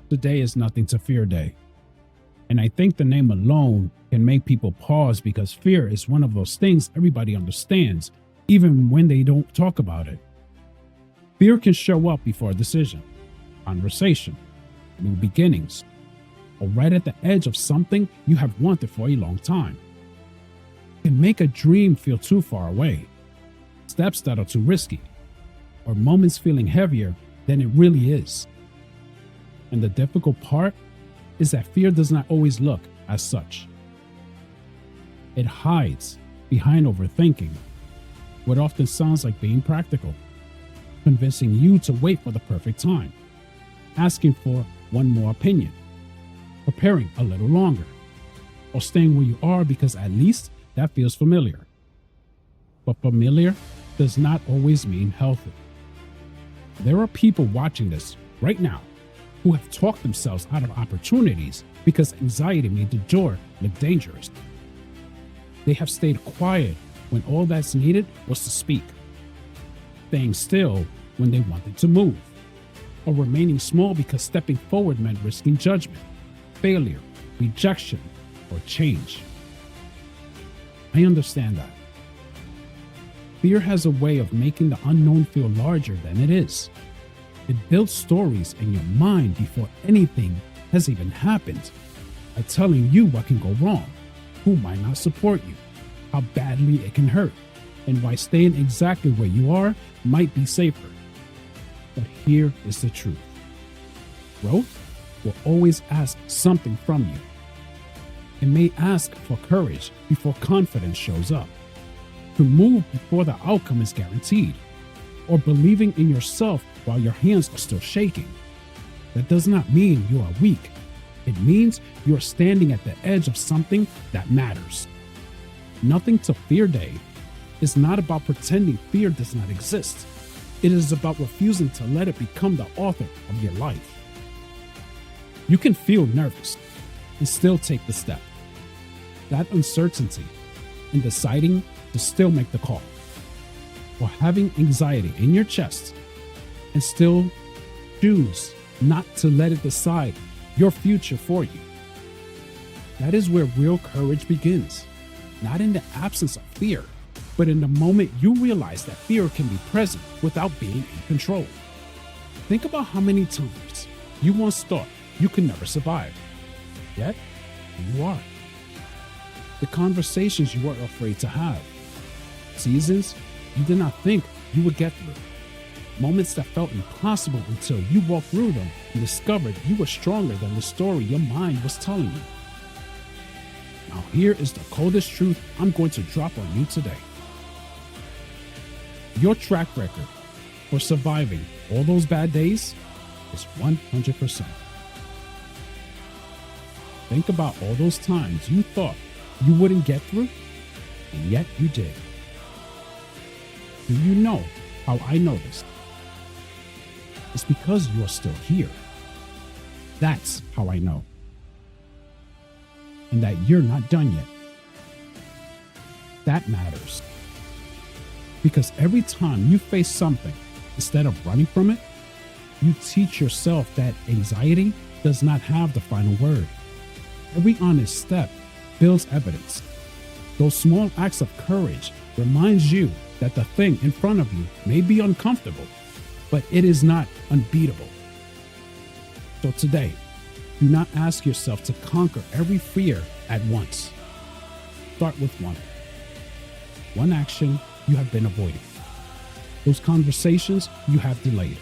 Today is Nothing to Fear Day. And I think the name alone can make people pause because fear is one of those things everybody understands, even when they don't talk about it. Fear can show up before a decision, conversation, new beginnings, or right at the edge of something you have wanted for a long time. It can make a dream feel too far away, steps that are too risky, or moments feeling heavier than it really is. And the difficult part is that fear does not always look as such. It hides behind overthinking, what often sounds like being practical, convincing you to wait for the perfect time, asking for one more opinion, preparing a little longer, or staying where you are because at least that feels familiar. But familiar does not always mean healthy. There are people watching this right now who have talked themselves out of opportunities because anxiety made the door look dangerous. They have stayed quiet when all that's needed was to speak, staying still when they wanted to move, or remaining small because stepping forward meant risking judgment, failure, rejection, or change. I understand that. Fear has a way of making the unknown feel larger than it is. It builds stories in your mind before anything has even happened, by telling you what can go wrong, who might not support you, how badly it can hurt, and why staying exactly where you are might be safer. But here is the truth. Growth will always ask something from you. It may ask for courage before confidence shows up, to move before the outcome is guaranteed, or believing in yourself while your hands are still shaking. That does not mean you are weak. It means you are standing at the edge of something that matters. Nothing to Fear Day is not about pretending fear does not exist. It is about refusing to let it become the author of your life. You can feel nervous and still take the step. That uncertainty in deciding to still make the call, or having anxiety in your chest and still choose not to let it decide your future for you. That is where real courage begins, not in the absence of fear, but in the moment you realize that fear can be present without being in control. Think about how many times you once thought you could never survive, yet here you are. The conversations you were afraid to have, seasons you did not think you would get through, moments that felt impossible until you walked through them and discovered you were stronger than the story your mind was telling you. Now here is the coldest truth I'm going to drop on you today. Your track record for surviving all those bad days is 100%. Think about all those times you thought you wouldn't get through, and yet you did. Do you know how I know this? It's because you are still here. That's how I know. And that you're not done yet. That matters. Because every time you face something, instead of running from it, you teach yourself that anxiety does not have the final word. Every honest step builds evidence. Those small acts of courage reminds you that the thing in front of you may be uncomfortable, but it is not unbeatable. So today, do not ask yourself to conquer every fear at once. Start with one. One action you have been avoiding. Those conversations you have delayed.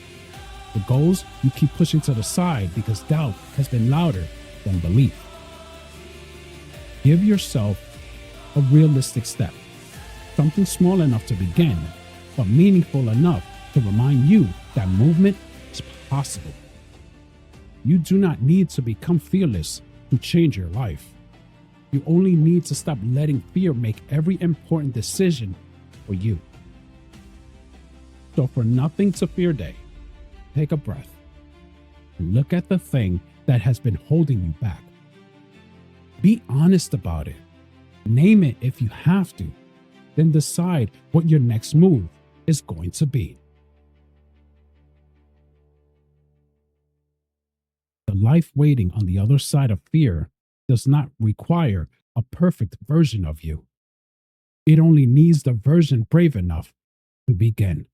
The goals you keep pushing to the side because doubt has been louder than belief. Give yourself a realistic step. Something small enough to begin, but meaningful enough to remind you that movement is possible. You do not need to become fearless to change your life. You only need to stop letting fear make every important decision for you. So for Nothing to Fear Day, take a breath and look at the thing that has been holding you back. Be honest about it. Name it if you have to. Then decide what your next move is going to be. The life waiting on the other side of fear does not require a perfect version of you. It only needs the version brave enough to begin.